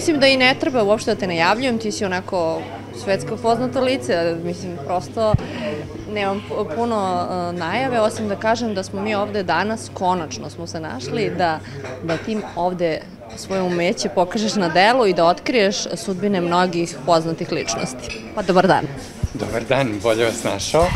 mislim da i ne treba uopšte da te najavljujem, ti si onako svetsko poznato lice, mislim, prosto nemam puno najave, osim da kažem da smo mi ovde danas, konačno smo se našli, da ti ovde svoje umeće pokažeš na delu i da otkriješ sudbine mnogih poznatih ličnosti. Pa dobar dan. Dobar dan, bolje vas našao.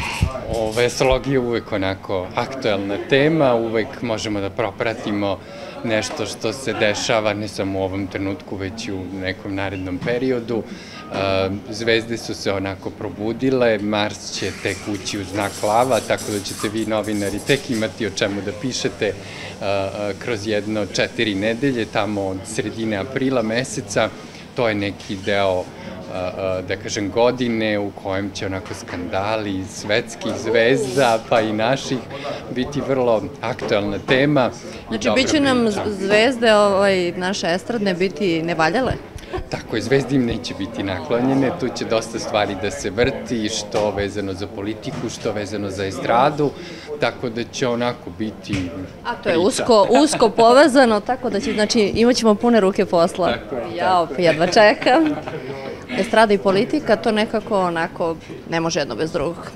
Astrologija je uvek onako aktuelna tema, uvek možemo da propratimo nešto što se dešava ne samo u ovom trenutku, već i u nekom narednom periodu. Zvezde su se onako probudile, Mars će tek ući u znak lava, tako da ćete vi novinari tek imati o čemu da pišete kroz 4 nedelje, tamo od sredine aprila meseca. To je neki deo, da kažem, godine u kojem će onako skandali svetskih zvezda, pa i naših, biti vrlo aktuelna tema. Znači, bit će nam zvezde naše estradne biti nevaljale? Tako je, zvezde im neće biti naklonjene, tu će dosta stvari da se vrti, što vezano za politiku, što vezano za estradu, tako da će onako biti priča. A to je usko povezano, tako da će, znači, imat ćemo pune ruke posla. Jao, jedva čekam. Estrada i politika, to nekako onako ne može jedno bez drugog.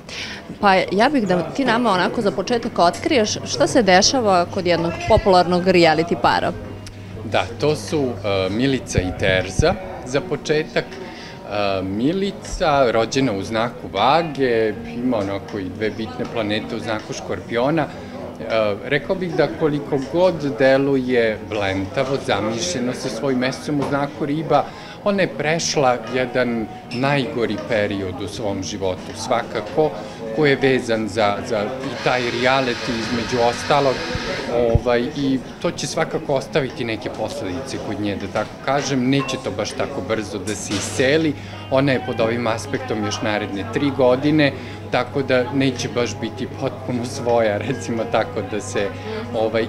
Pa ja bih da ti nama onako za početak otkriješ šta se dešava kod jednog popularnog reality para. Da, to su Milica i Terza za početak. Milica, rođena u znaku Vage, ima onako i 2 bitne planete u znaku Škorpiona. Rekao bih da koliko god deluje blentavo, zamišljeno sa svojim mesecom u znaku Riba, ona je prešla jedan najgori period u svom životu, svakako, koji je vezan za i taj reality između ostalog, i to će svakako ostaviti neke posledice kod nje, da tako kažem, neće to baš tako brzo da se iseli, ona je pod ovim aspektom još naredne 3 godine, tako da neće baš biti potpuno svoja, recimo tako da se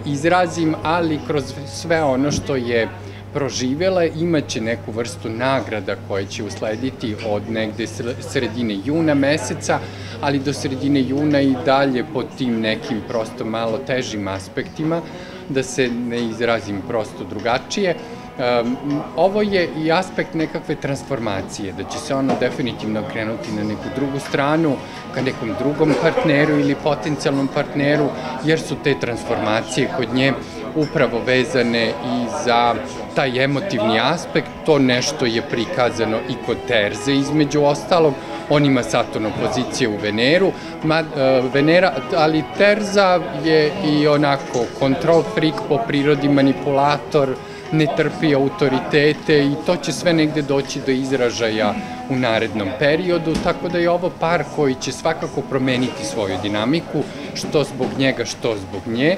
izrazim, ali kroz sve ono što je proživela, imaće neku vrstu nagrada koje će uslediti od negde sredine juna meseca, ali do sredine juna i dalje pod tim nekim prosto malo težim aspektima, da se ne izrazim prosto drugačije. Ovo je i aspekt nekakve transformacije, da će se ona definitivno krenuti na neku drugu stranu, ka nekom drugom partneru ili potencijalnom partneru, jer su te transformacije kod nje upravo vezane i za taj emotivni aspekt. To nešto je prikazano i kod Terze, između ostalog. On ima Saturn opozicije u Veneru, ali Terza je i onako control freak po prirodi, manipulator, ne trpi autoritete i to će sve negde doći do izražaja u narednom periodu, tako da je ovo par koji će svakako promeniti svoju dinamiku, što zbog njega, što zbog nje,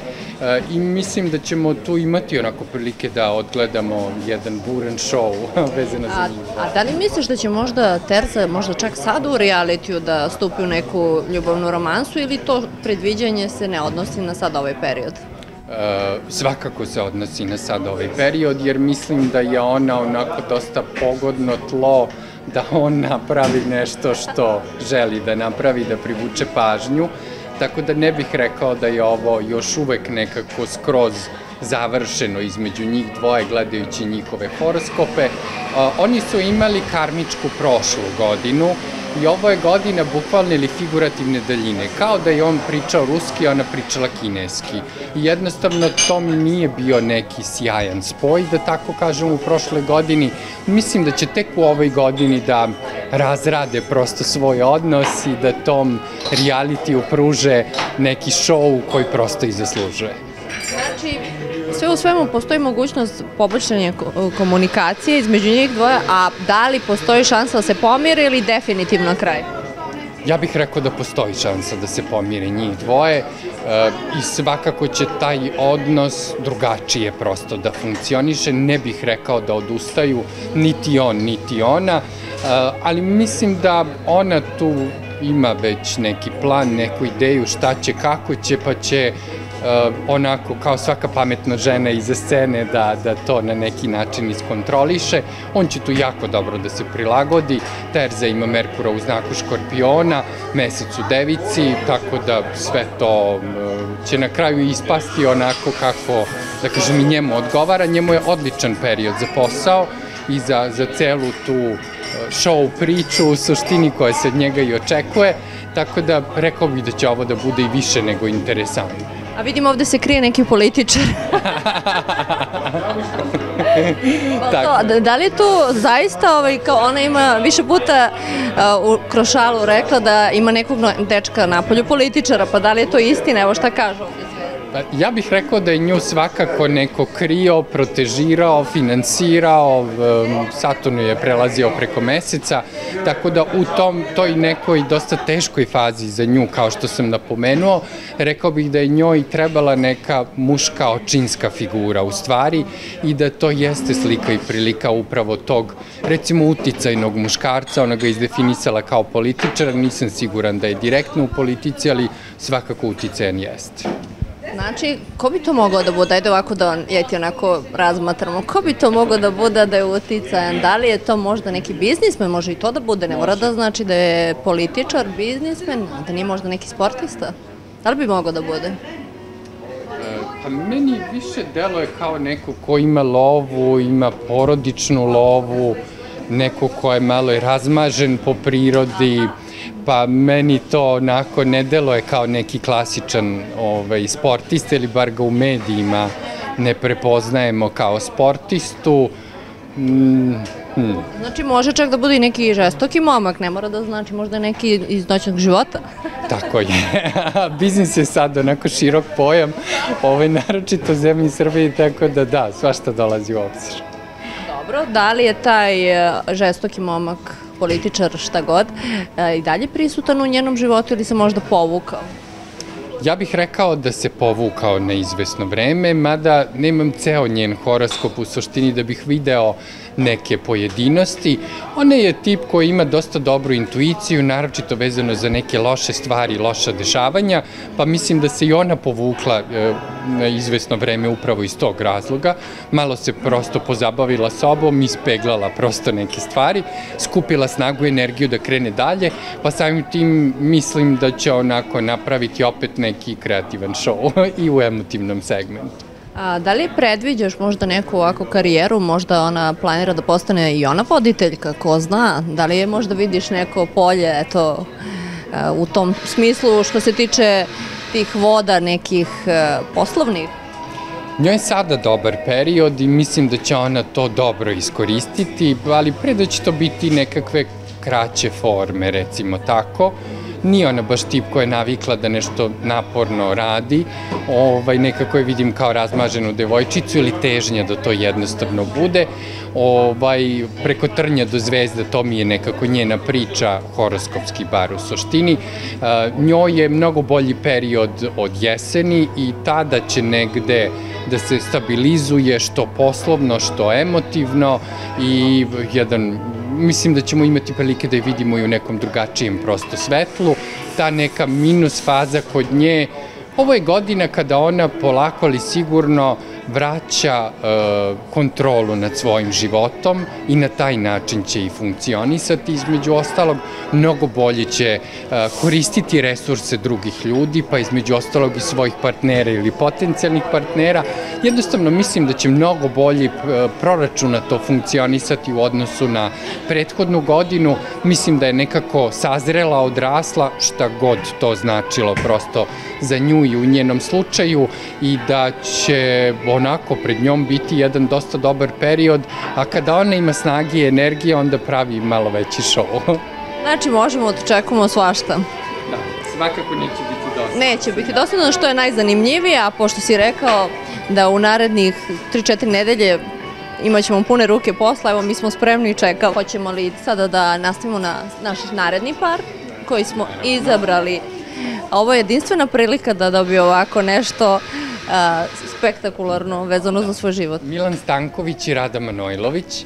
i mislim da ćemo tu imati onako prilike da odgledamo jedan buran show vezano za njih. A da li misliš da će možda Terza, možda čak sad u realitiju da stupi u neku ljubavnu romansu ili to predviđanje se ne odnosi na sad ovaj period? Svakako se odnosi na sad ovaj period, jer mislim da je ona onako dosta pogodno tlo da on napravi nešto što želi da napravi, da privuče pažnju, tako da ne bih rekao da je ovo još uvek nekako skroz završeno između njih dvoje, gledajući njihove horoskope. Oni su imali karmičku prošlu godinu i ovo je godina bukvalne ili figurativne daljine, kao da je on pričao ruski, a ona pričala kineski. I jednostavno to mi nije bio neki sjajan spoj, da tako kažem, u prošloj godini. Mislim da će tek u ovoj godini da razrade prosto svoj odnos i da tom realitiju pruže neki show koji prosto i zaslužuje. Znači, sve u svemu postoji mogućnost poboljšanja komunikacije između njih dvoje, a da li postoji šansa da se pomire ili definitivno kraj? Ja bih rekao da postoji šansa da se pomire njih dvoje i svakako će taj odnos drugačije prosto da funkcioniše. Ne bih rekao da odustaju niti on, niti ona, ali mislim da ona tu ima već neki plan, neku ideju šta će, kako će, pa će onako kao svaka pametna žena iza scene da to na neki način iskontroliše. On će tu jako dobro da se prilagodi. Terza ima Merkura u znaku Škorpiona, mesec u Devici, tako da sve to će na kraju ispasti onako kako, da kažem, i njemu odgovara. Njemu je odličan period za posao i za celu tu show priču u suštini koja se od njega i očekuje, tako da rekao bih da će ovo da bude i više nego interesantno. A vidim ovde se krije neki političar. Da li je to zaista, kao ona ima više puta kroz šalu rekla da ima nekog dečka napolju političara, pa da li je to istina, evo šta kažu ovde sve? Ja bih rekao da je nju svakako neko krio, protežirao, finansirao, Saturn je prelazio preko meseca, tako da u toj nekoj dosta teškoj fazi za nju, kao što sam napomenuo, rekao bih da je njoj trebala neka muška očinska figura u stvari i da to jeste slika i prilika upravo tog, recimo, uticajnog muškarca, ona ga izdefinisala kao političar, nisam siguran da je direktno u politici, ali svakako uticajan jeste. Znači, ko bi to mogao da bude? Ajde ovako da ti onako razmatramo. Ko bi to mogao da bude da je uticajan? Da li je to možda neki biznismen? Može i to da bude. Ne mora da znači da je političar, biznismen, da nije možda neki sportista? Da li bi mogao da bude? Pa meni više deluje kao neko ko ima lovu, ima porodičnu lovu, neko ko je malo i razmažen po prirodi, pa meni to onako ne deluje kao neki klasičan sportista ili bar ga u medijima ne prepoznajemo kao sportistu. Znači može čak da bude i neki žestoki momak, ne mora da znači možda neki iz noćnog života. Tako je. Biznis je sad onako širok pojam, naročito u zemlji Srbiji, tako da, svašta dolazi u obzir. Dobro, da li je taj žestoki momak, političar, šta god, i dalje prisutan u njenom životu ili se možda povukao? Ja bih rekao da se povukao na izvesno vreme, mada nemam ceo njen horoskop u suštini da bih video neke pojedinosti. Ona je tip koji ima dosta dobru intuiciju, naročito vezano za neke loše stvari, loša dešavanja, pa mislim da se i ona povukla na izvesno vreme upravo iz tog razloga. Malo se prosto pozabavila sobom, ispeglala prosto neke stvari, skupila snagu i energiju da krene dalje, pa samim tim mislim da će onako napraviti opet neki kreativan show i u emotivnom segmentu. A da li predviđaš možda neku ovako karijeru, možda ona planira da postane i ona voditeljka, ko zna? Da li je možda vidiš neko polje, eto, u tom smislu što se tiče tih voda nekih poslovnih? Njoj je sada dobar period i mislim da će ona to dobro iskoristiti, ali pre da će to biti nekakve kraće forme, recimo tako. Nije ona baš tip koja je navikla da nešto naporno radi, nekako je vidim kao razmaženu devojčicu ili težnja da to jednostavno bude. Preko trnja do zvezda, to mi je nekako njena priča, horoskopski bar u suštini. Njoj je mnogo bolji period od jeseni i tada će negde da se stabilizuje što poslovno, što emotivno i mislim da ćemo imati prilike da je vidimo i u nekom drugačijem prosto svetlu. Ta neka minus faza kod nje, ovo je godina kada ona polako ali sigurno vraća kontrolu nad svojim životom i na taj način će i funkcionisati. Između ostalog, mnogo bolje će koristiti resurse drugih ljudi, pa između ostalog i svojih partnera ili potencijalnih partnera. Jednostavno mislim da će mnogo bolje proračunato funkcionisati u odnosu na prethodnu godinu. Mislim da je nekako sazrela, odrasla, šta god to značilo prosto za nju i u njenom slučaju i da će onako pred njom biti jedan dosta dobar period, a kada ona ima snage i energije, onda pravi malo veći show. Znači možemo da očekujemo svašta. Da, svakako neće biti dosadno. Neće biti dosadno, što je najzanimljivije, a pošto si rekao da u narednih 3-4 nedelje imat ćemo pune ruke posla, evo mi smo spremni i čekamo. Hoćemo li sada da nastavimo na naš naredni par koji smo izabrali? Ovo je jedinstvena prilika da dobije ovako nešto spektakularno vezano za svoj život. Milan Stanković i Rada Manojlović.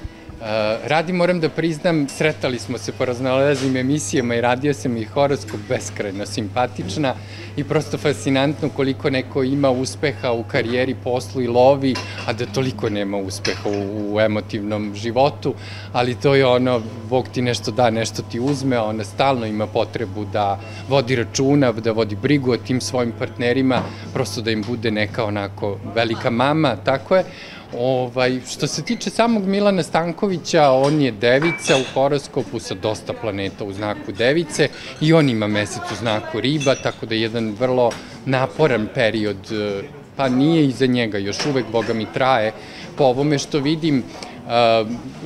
Radi, moram da priznam, sretali smo se po raznoraznim emisijama i radio sam i horoskop, beskrajno simpatična i prosto fascinantno koliko neko ima uspeha u karijeri, poslu i lovi, a da toliko nema uspeha u emotivnom životu, ali to je ono, Bog ti nešto da, nešto ti uzme, ona stalno ima potrebu da vodi računa, da vodi brigu o tim svojim partnerima, prosto da im bude neka onako velika mama, tako je. Što se tiče samog Milana Stankovića, on je devica u horoskopu sa dosta planeta u znaku device i on ima mesec u znaku riba, tako da je jedan vrlo naporan period, pa nije iza njega, još uvek, Boga mi, traje. Po ovome što vidim,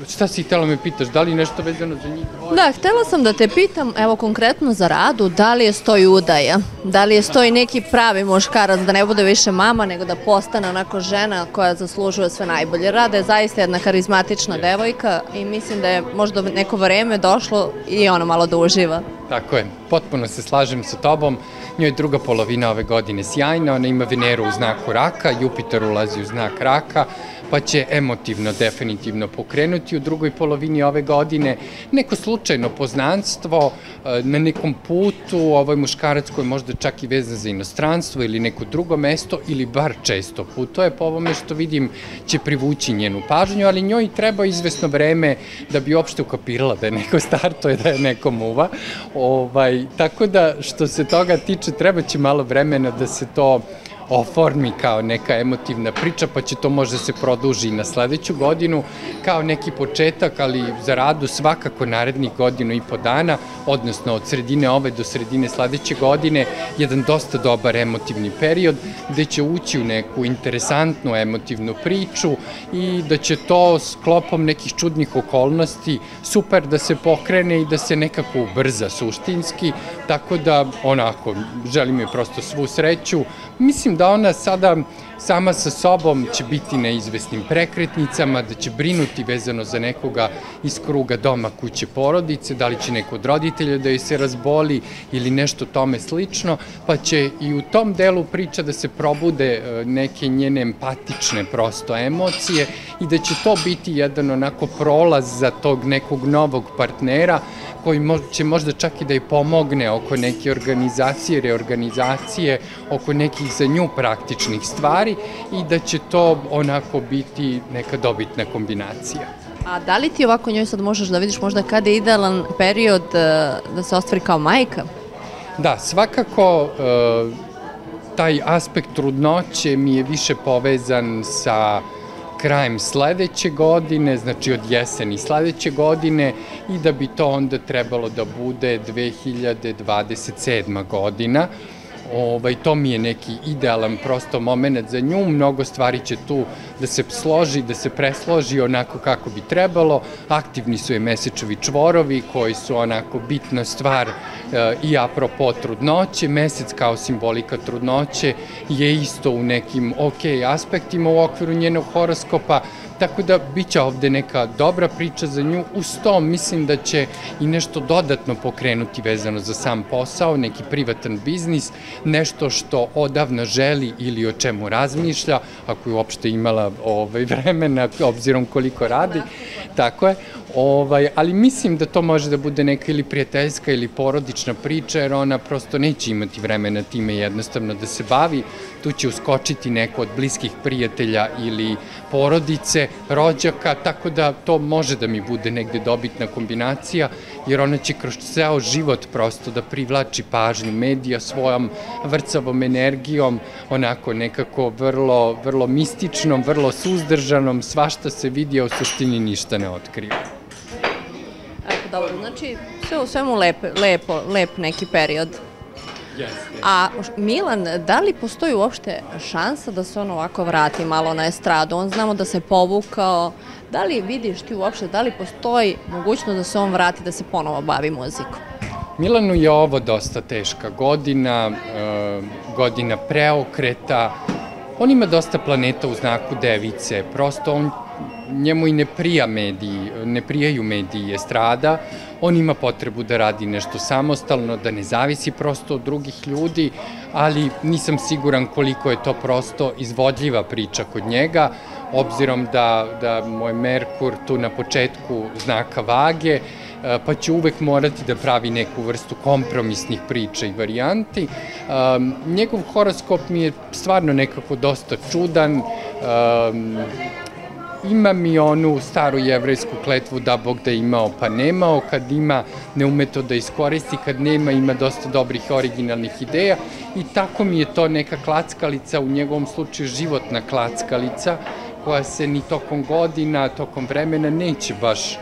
šta si htjela me pitaš, da li nešto vezano za njih? Da, htjela sam da te pitam, evo konkretno za Radu, da li je stoji udaja, da li je stoji neki pravi muškarac, da ne bude više mama, nego da postane onako žena koja zaslužuje sve najbolje. Rada je zaista jedna karizmatična devojka i mislim da je možda neko vreme došlo i ona malo da uživa. Tako je, potpuno se slažem sa tobom, njoj je druga polovina ove godine sjajna, ona ima Veneru u znaku raka, Jupiter ulazi u znak raka, pa će emotivno definitivno pokrenuti u drugoj polovini ove godine neko slučajno poznanstvo na nekom putu, ovaj muškarac koji je možda čak i vezan za inostranstvo ili neko drugo mesto ili bar često putuje, po ovome što vidim će privući njenu pažnju, ali njoj treba izvesno vreme da bi uopšte ukapirala da je neko startuje, da je neko muva. Tako da što se toga tiče treba će malo vremena da se to oformi kao neka emotivna priča, pa će to možda se produži i na sledeću godinu kao neki početak, ali za Radu svakako narednih godinu i po dana, odnosno od sredine ove do sredine sledeće godine, jedan dosta dobar emotivni period gde će ući u neku interesantnu emotivnu priču i da će to sklopom nekih čudnih okolnosti super da se pokrene i da se nekako ubrza suštinski, tako da onako želim joj prosto svu sreću. Mislim da ona sada sama sa sobom će biti na izvesnim prekretnicama, da će brinuti vezano za nekoga iz kruga doma, kuće, porodice, da li će neko od roditelja da joj se razboli ili nešto tome slično, pa će i u tom delu priča da se probude neke njene empatične prosto emocije i da će to biti jedan onako prolaz za tog nekog novog partnera koji će možda čak i da joj pomogne oko neke organizacije, reorganizacije, oko nekih za nju praktičnih stvari i da će to onako biti neka dobitna kombinacija. A da li ti ovako njoj sad možeš da vidiš možda kada je idealan period da se ostvari kao majka? Da, svakako taj aspekt trudnoće mi je više povezan sa krajem sledeće godine, znači od jeseni sledeće godine i da bi to onda trebalo da bude 2027. godina. To mi je neki idealan prosto moment za nju, mnogo stvari će tu da se složi, da se presloži onako kako bi trebalo, aktivni su je mesečevi čvorovi koji su onako bitna stvar i apropo trudnoće, mesec kao simbolika trudnoće je isto u nekim aspektima u okviru njenog horoskopa, tako da bit će ovde neka dobra priča za nju, uz to mislim da će i nešto dodatno pokrenuti vezano za sam posao, neki privatan biznis, nešto što odavno želi ili o čemu razmišlja, ako je uopšte imala vremena, obzirom koliko radi, tako je, ali mislim da to može da bude neka ili prijateljska ili porodična priča, jer ona prosto neće imati vremena time jednostavno da se bavi, tu će uskočiti neko od bliskih prijatelja ili porodice, rođaka, tako da to može da mi bude negde dobitna kombinacija, jer ona će kroz ceo život prosto da privlači pažnju medija svojom vrcavom energijom, onako nekako vrlo mističnom, vrlo suzdržanom, svašta se vidi, a u suštini ništa ne otkriva. Dobro, znači sve u svemu lep neki period. A Milan, da li postoji uopšte šansa da se on ovako vrati malo na estradu? On znamo da se povukao. Da li vidiš ti uopšte, da li postoji mogućnost da se on vrati, da se ponovo bavi muzikom? Milanu je ovo dosta teška godina, godina preokreta. On ima dosta planeta u znaku device, prosto njemu i ne prijaju mediji i estrada, on ima potrebu da radi nešto samostalno, da ne zavisi prosto od drugih ljudi, ali nisam siguran koliko je to prosto izvodljiva priča kod njega, obzirom da moj Merkur tu na početku znaka vage, pa će uvek morati da pravi neku vrstu kompromisnih priča i varijanti. Njegov horoskop mi je stvarno nekako dosta čudan, ima mi onu staru jevrejsku kletvu da Bog da imao pa nemao, kad ima ne ume to da iskoristi, kad nema ima dosta dobrih originalnih ideja i tako mi je to neka klackalica, u njegovom slučaju životna klackalica, koja se ni tokom godina, tokom vremena neće baš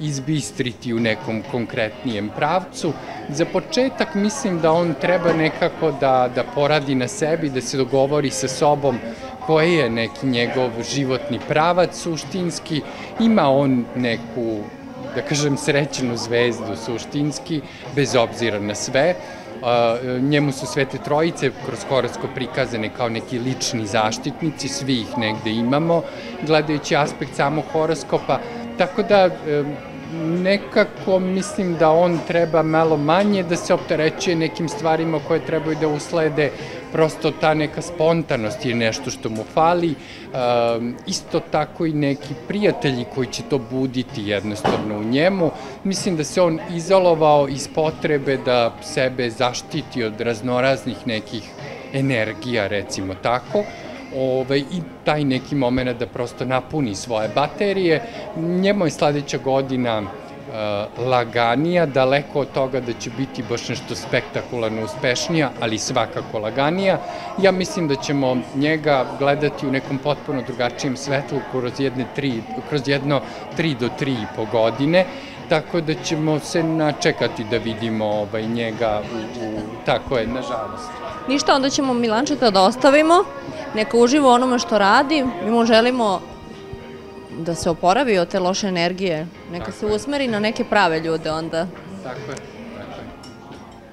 izbistriti u nekom konkretnijem pravcu. Za početak mislim da on treba nekako da poradi na sebi, da se dogovori sa sobom koji je neki njegov životni pravac suštinski. Ima on neku, da kažem, srećenu zvezdu suštinski, bez obzira na sve. Njemu su Svete Trojice kroz horoskop prikazane kao neki lični zaštitnici, svi ih negde imamo, gledajući aspekt samog horoskopa, tako da nekako mislim da on treba malo manje da se opterećuje nekim stvarima koje trebaju da uslede, prosto ta neka spontanost je nešto što mu fali, isto tako i neki prijatelji koji će to buditi jednostavno u njemu. Mislim da se on izolovao iz potrebe da sebe zaštiti od raznoraznih nekih energija, recimo tako, i taj neki moment da prosto napuni svoje baterije. Njemu je sledeća godina laganija, daleko od toga da će biti baš nešto spektakularno uspešnija, ali svakako laganija. Ja mislim da ćemo njega gledati u nekom potpuno drugačijem svetlu kroz jedno 3 do 3,5 godine, tako da ćemo se načekati da vidimo njega tako je, nažalost. Ništa, onda ćemo Milančeta da ostavimo, neka uživa onome što radi, mi mu želimo da se oporavi od te loše energije, neka se usmeri na neke prave ljude onda. Tako je.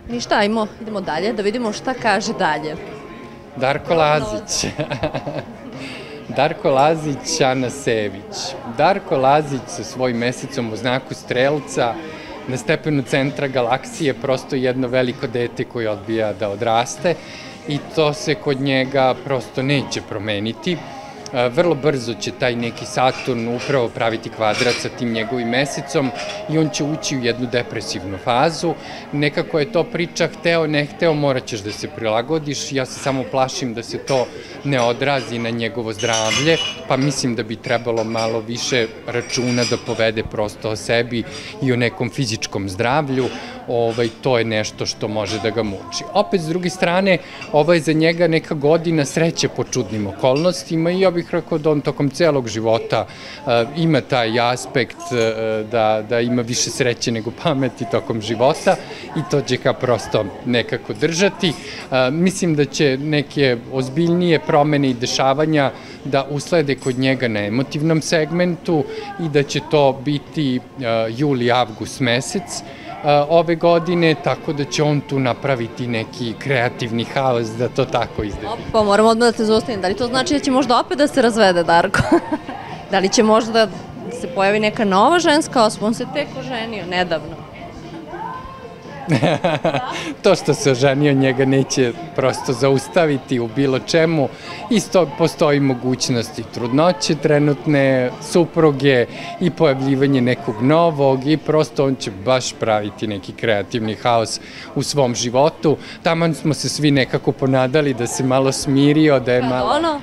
Ništa, idemo dalje, da vidimo šta kaže dalje. Darko Lazić. Darko Lazić, Ana Sević. Darko Lazić sa svojim mesecom u znaku Strelca na stepenu centra galaksije, prosto jedno veliko dete koje odbija da odraste i to se kod njega prosto neće promeniti. Vrlo brzo će taj neki Saturn upravo praviti kvadrat sa tim njegovim mesecom i on će ući u jednu depresivnu fazu. Nekako je to priča hteo, ne hteo, morat ćeš da se prilagodiš. Ja se samo plašim da se to ne odrazi na njegovo zdravlje, pa mislim da bi trebalo malo više računa da povede prosto o sebi i o nekom fizičkom zdravlju. To je nešto što može da ga muči. Opet, s druge strane, ovo je za njega neka godina sreće po čudnim okolnostima i ja bih rekao da on tokom celog života ima taj aspekt da ima više sreće nego pameti tokom života i to će ga prosto nekako držati. Mislim da će neke ozbiljnije promene i dešavanja da uslede kod njega na emotivnom segmentu i da će to biti juli-avgust mesec ove godine, tako da će on tu napraviti neki kreativni haos, da to tako izdefi. Pa moram odmah da te zaustavim. Da li to znači da će možda opet da se razvede, Darko? Da li će možda da se pojavi neka nova ženska osoba? On se tek oženio, nedavno. To što se oženio njega neće prosto zaustaviti u bilo čemu. Isto postoji mogućnosti trudnoće trenutne, supruge i pojavljivanje nekog novog i prosto on će baš praviti neki kreativni haos u svom životu. Taman smo se svi nekako ponadali da se malo smirio, da je malo... Kad ono?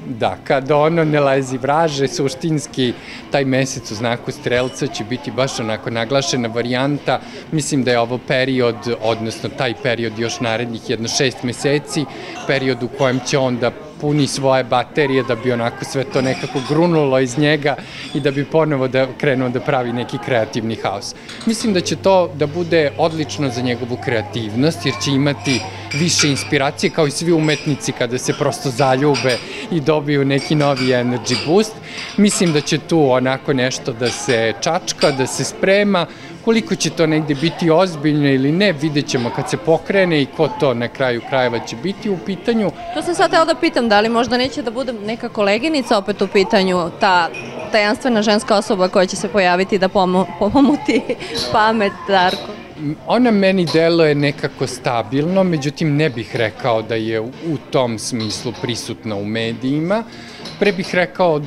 Da, kad ono ne lezi vraže, suštinski taj mesec u znaku Strelca će biti baš onako naglašena varijanta. Mislim da je ovo period, odnosno taj period još narednih 6 meseci, period u kojem će on da puni svoje baterije da bi onako sve to nekako grunulo iz njega i da bi ponovo krenuo da pravi neki kreativni haos. Mislim da će to da bude odlično za njegovu kreativnost jer će imati više inspiracije kao i svi umetnici kada se prosto zaljube i dobiju neki novi energy boost. Mislim da će tu onako nešto da se čačka, da se sprema. Koliko će to negde biti ozbiljno ili ne, vidjet ćemo kad se pokrene i ko to na kraju krajeva će biti u pitanju. To sam sad teo da pitam, da li možda neće da bude neka koleginica opet u pitanju, ta tajanstvena ženska osoba koja će se pojaviti da pomomuti pamet, Darko? Ona meni deluje nekako stabilno, međutim ne bih rekao da je u tom smislu prisutna u medijima. Pre bih rekao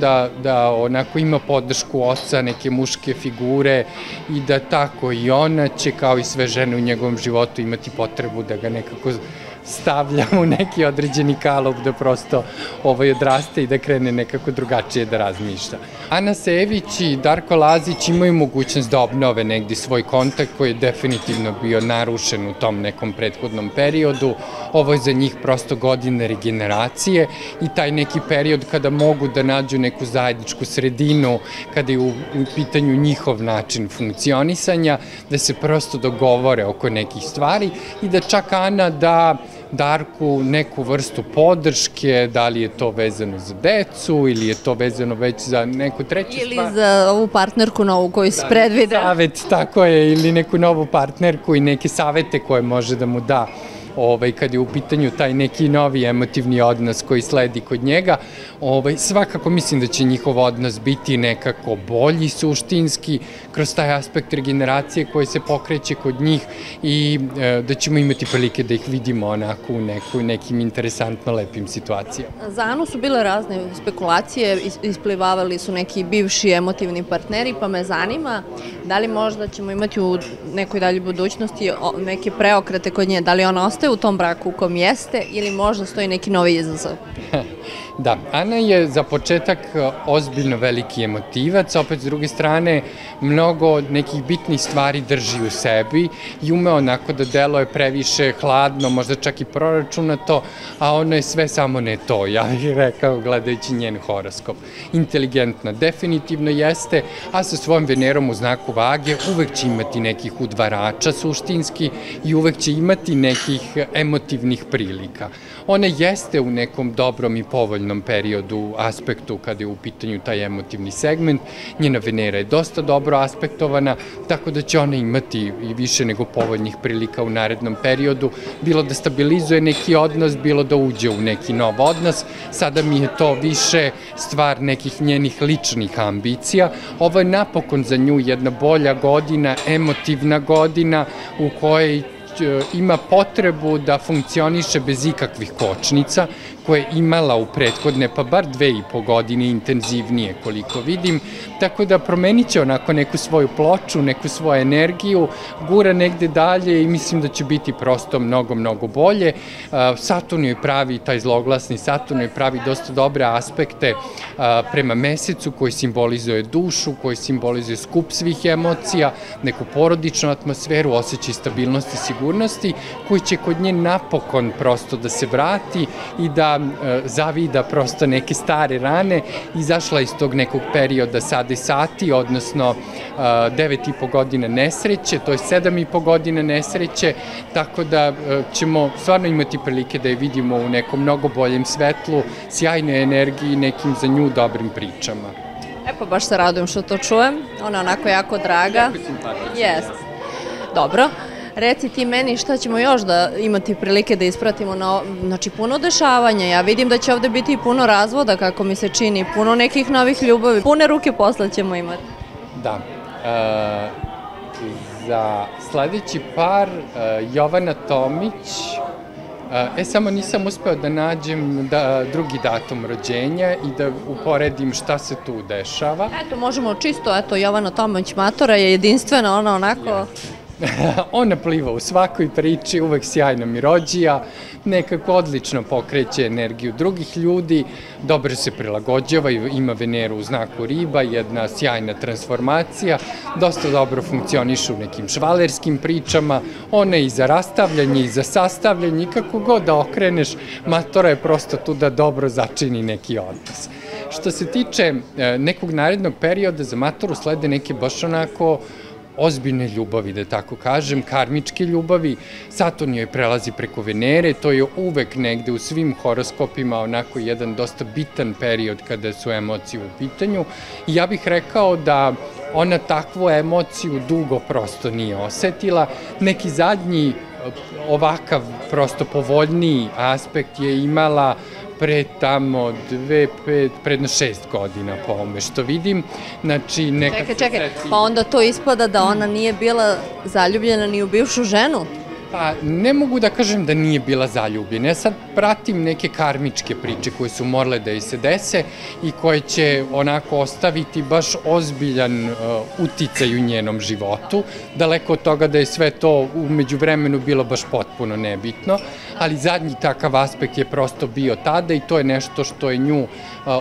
da onako ima podršku oca, neke muške figure i da tako i ona će kao i sve žene u njegovom životu imati potrebu da ga nekako stavlja u neki određeni kalup da prosto odraste i da krene nekako drugačije da razmišlja. Ana Sević i Darko Lazić imaju mogućnost da obnove negdje svoj kontakt koji je definitivno definitivno bio narušen u tom nekom prethodnom periodu. Ovo je za njih prosto godine regeneracije i taj neki period kada mogu da nađu neku zajedničku sredinu, kada je u pitanju njihov način funkcionisanja, da se prosto dogovore oko nekih stvari i da čak Ana da Darku neku vrstu podrške, da li je to vezano za decu ili je to vezano već za neku treću stvar. Ili za ovu partnerku novu koju se predvide. Savet, tako je, ili neku novu partnerku i neke savete koje može da mu da kad je u pitanju taj neki novi emotivni odnos koji sledi kod njega. Svakako mislim da će njihov odnos biti nekako bolji suštinski kroz taj aspekt regeneracije koji se pokreće kod njih i da ćemo imati prilike da ih vidimo onako u nekim interesantno lepim situacijama. Za Anu su bile razne spekulacije, isplivavali su neki bivši emotivni partneri, pa me zanima da li možda ćemo imati u nekoj daljoj budućnosti neke preokrete kod nje, da li ona ostaje u tom braku u kom jeste ili možda stoji neki novi izazov? Da, Ana je za početak ozbiljno veliki emotivac, opet s druge strane mnogo nekih bitnih stvari drži u sebi i ume onako da deluje previše hladno, možda čak i proračunato, a ono je sve samo ne to, ja bih rekao gledajući njen horoskop. Inteligentna definitivno jeste, a sa svojom Venerom u znaku Vage uvek će imati nekih udvarača suštinski i uvek će imati nekih emotivnih prilika. Ona jeste u nekom dobrom i povoljnom periodu, aspektu kada je u pitanju taj emotivni segment. Njena Venera je dosta dobro aspektovana, tako da će ona imati i više nego povoljnih prilika u narednom periodu, bilo da stabilizuje neki odnos, bilo da uđe u neki nov odnos. Sada mi je to više stvar nekih njenih ličnih ambicija. Ovo je napokon za nju jedna bolja godina, emotivna godina u kojoj ima potrebu da funkcioniše bez ikakvih kočnica, koje je imala u prethodne, pa bar 2,5 godine intenzivnije koliko vidim, tako da promenit će onako neku svoju ploču, neku svoju energiju, gura negde dalje i mislim da će biti prosto mnogo, mnogo bolje. Saturn joj pravi, taj zloglasni Saturn joj pravi dosta dobre aspekte prema mesecu koji simbolizuje dušu, koji simbolizuje skup svih emocija, neku porodičnu atmosferu, osjećaj stabilnosti i sigurnosti, koji će kod nje napokon prosto da se vrati i da zavida prosto neke stare rane, izašla iz tog nekog perioda sada sati, odnosno 9,5 godina nesreće, to je 7,5 godina nesreće, tako da ćemo stvarno imati prilike da je vidimo u nekom mnogo boljem svetlu, sjajnoj energiji, nekim za nju dobrim pričama. Pa baš se radujem što to čujem, ona je onako jako draga. Jako simpatična. Jest. Dobro. Reci ti meni šta ćemo još da imati prilike da ispratimo, znači puno dešavanja, ja vidim da će ovde biti i puno razvoda kako mi se čini, puno nekih novih ljubavi, pune ruke posla ćemo imati. Da, za sledeći par Jovana Tomić, samo nisam uspeo da nađem drugi datum rođenja i da uporedim šta se tu dešava. Eto, možemo čisto, Jovana Tomić Matora je jedinstvena, ona onako... Ona pliva u svakoj priči, uvek sjajna mirođija, nekako odlično pokreće energiju drugih ljudi, dobro se prilagođava, ima Veneru u znaku Riba, jedna sjajna transformacija, dosta dobro funkcioniše u nekim švalerskim pričama, ona je i za rastavljanje i za sastavljanje, kako god da okreneš, Matora je prosto tu da dobro začini neki odnos. Što se tiče nekog narednog perioda, za Matoru slede neke baš onako ozbiljne ljubavi, da tako kažem, karmičke ljubavi. Saturn joj prelazi preko Venere, to je uvek negde u svim horoskopima onako jedan dosta bitan period kada su emocije u pitanju. I ja bih rekao da ona takvu emociju dugo prosto nije osetila. Neki zadnji ovakav prosto povoljniji aspekt je imala pre tamo 6 godina po ovome što vidim. Čekaj, pa onda to ispada da ona nije bila zaljubljena ni u bivšu ženu? Pa ne mogu da kažem da nije bila zaljubljena. Ja sad pratim neke karmičke priče koje su morale da joj se dese i koje će onako ostaviti baš ozbiljan uticaj u njenom životu. Daleko od toga da je sve to umeđu vremenu bilo baš potpuno nebitno, ali zadnji takav aspekt je prosto bio tada i to je nešto što je nju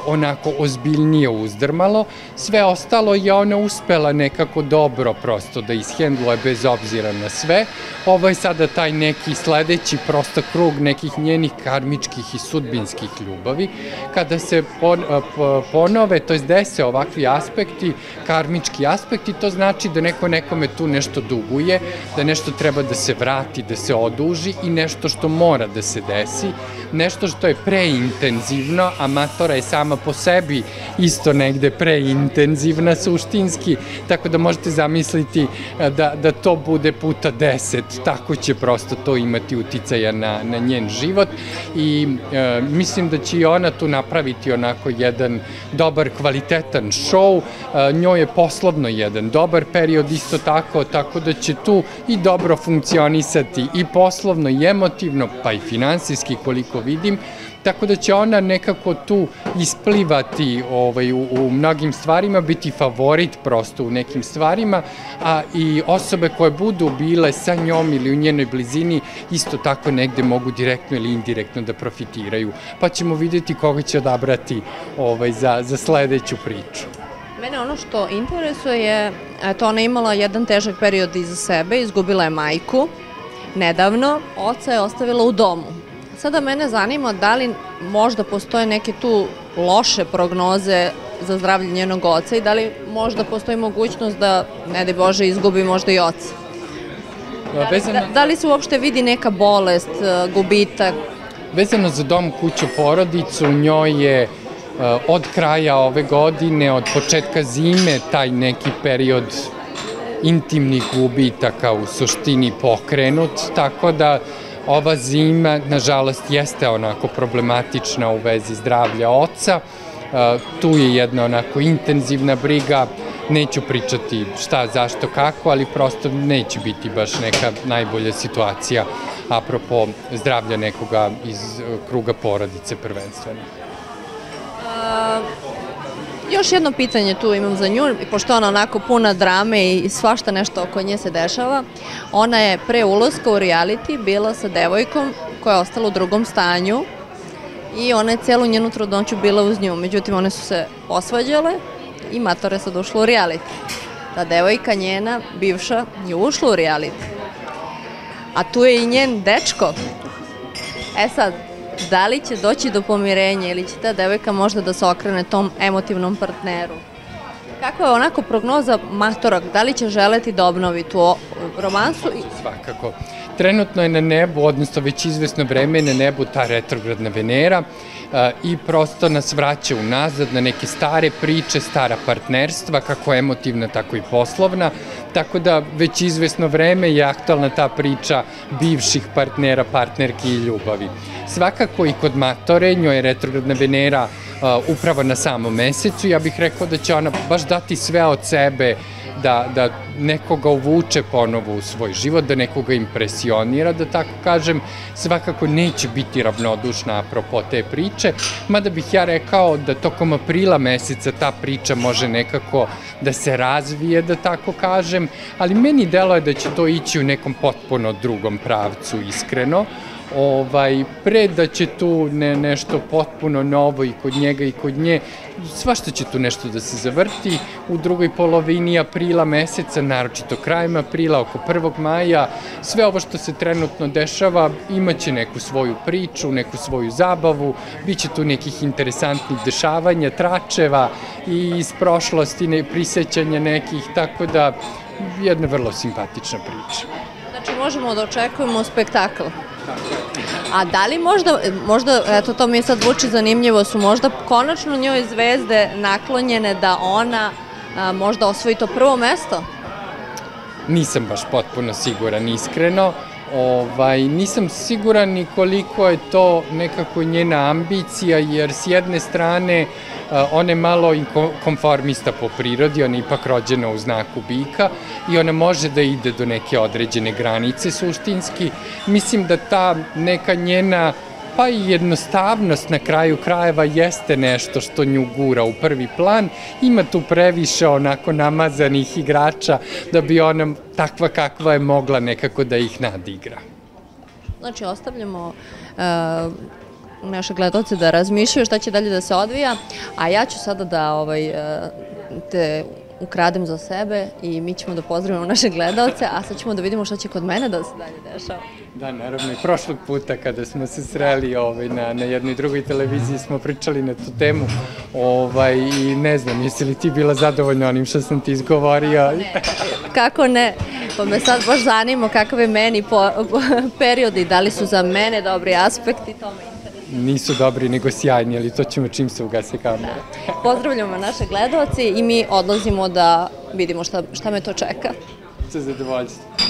onako ozbiljnije uzdrmalo. Sve ostalo je ona uspela nekako dobro prosto da ishendluje bez obzira na sve. Ovo je sada taj neki sledeći prosto krug nekih njenih karmičkih i sudbinskih ljubavi. Kada se ponove, to je dese ovakvi aspekti, karmički aspekti, to znači da neko nekome tu nešto duguje, da nešto treba da se vrati, da se oduži i nešto što mora da se desi, nešto što je preintenzivno, a matora je sama po sebi isto negde preintenzivna suštinski, tako da možete zamisliti da to bude puta 10, tako će prosto to imati uticaja na njen život i mislim da će i ona tu napraviti onako jedan dobar, kvalitetan show, njoj je poslovno jedan dobar period isto tako da će tu i dobro funkcionisati i poslovno i emotivno, pa i finansijski koliko vidim, tako da će ona nekako tu isplivati u mnogim stvarima, biti favorit prosto u nekim stvarima, a i osobe koje budu bile sa njom ili u njenoj blizini isto tako negde mogu direktno ili indirektno da profitiraju. Pa ćemo vidjeti koga će odabrati za sledeću priču. Mene ono što interesuje je, eto, ona je imala jedan težak period iza sebe, izgubila je majku nedavno, oca je ostavila u domu. Sada mene zanima da li možda postoje neke tu loše prognoze za zdravlje njenog oca i da li možda postoji mogućnost da, ne daj Bože, izgubi možda i oca. Da li se uopšte vidi neka bolest, gubitak? Vezano za dom, kuću, porodicu, njoj je od kraja ove godine, od početka zime, taj neki period intimnih gubitaka u suštini pokrenut, tako da ova zima, nažalost, jeste onako problematična u vezi zdravlja oca. Tu je jedna onako intenzivna briga, neću pričati šta, zašto, kako, ali prosto neće biti baš neka najbolja situacija apropo zdravlja nekoga iz kruga porodice prvenstveno. Još jedno pitanje tu imam za nju, pošto ona onako puna drame i svašta nešto oko nje se dešava. Ona je pre ulaska u reality bila sa devojkom koja je ostala u drugom stanju i ona je celu njenu trudnoću bila uz nju. Međutim, one su se posvađale i matora je sad ušla u reality. Ta devojka njena, bivša, je ušla u reality. A tu je i njen dečko. E sad, da li će doći do pomirenja ili će ta devojka možda da se okrene tom emotivnom partneru? Kakva je onako prognoza matora? Da li će želeti da obnovi tu romansu? Svakako. Trenutno je na nebu, odnosno već izvesno vreme je na nebu ta retrogradna Venera i prosto nas vraća unazad na neke stare priče, stara partnerstva, kako emotivna, tako i poslovna, tako da već izvesno vreme je aktualna ta priča bivših partnera, partnerki i ljubavi. Svakako i kod matore, njoj je retrogradna Venera upravo na samom mesecu, ja bih rekao da će ona baš dati sve od sebe da nekoga uvuče ponovo u svoj život, da nekoga impresionira, da tako kažem, svakako neće biti ravnodušna apropo te priče, mada bih ja rekao da tokom aprila meseca ta priča može nekako da se razvije, da tako kažem, ali meni delo je da će to ići u nekom potpuno drugom pravcu, iskreno. Pre da će tu nešto potpuno novo i kod njega i kod nje, svašta će tu nešto da se zavrti u drugoj polovini aprila meseca, naročito krajem aprila, oko 1. maja, sve ovo što se trenutno dešava imaće neku svoju priču, neku svoju zabavu, bit će tu nekih interesantnih dešavanja, tračeva i iz prošlosti, prisećanja nekih, tako da jedna vrlo simpatična priča. Znači možemo da očekujemo spektakl. A da li možda, eto to mi sad zvuči zanimljivo, su možda konačno njoj zvezde naklonjene da ona možda osvoji to prvo mesto? Nisam baš potpuno siguran, iskreno. Nisam siguran ni koliko je to nekako njena ambicija, jer s jedne strane ona je malo konformista po prirodi, ona je ipak rođena u znaku bika i ona može da ide do neke određene granice suštinski. Mislim da ta neka njena pa i jednostavnost na kraju krajeva jeste nešto što nju gura u prvi plan. Ima tu previše onako namazanih igrača da bi ona takva kakva je mogla nekako da ih nadigra. Znači, ostavljamo naše gledalce da razmišljaju šta će dalje da se odvija, a ja ću sada da te ukradem za sebe i mi ćemo da pozdravimo naše gledalce, a sad ćemo da vidimo šta će kod mene da se dalje dešava. Da, naravno, i prošlog puta kada smo se sreli na jednoj drugoj televiziji smo pričali na tu temu i ne znam, jesi li ti bila zadovoljna onim što sam ti izgovorio? Ne, kako ne, pa me sad baš zanima kakav je meni period i da li su za mene dobri aspekti, to me interesuje. Nisu dobri, nego sjajni, ali to ćemo čim se ugase kamera. Pozdravljamo naše gledalce i mi odlazimo da vidimo šta me to čeka. Sa zadovoljstvom.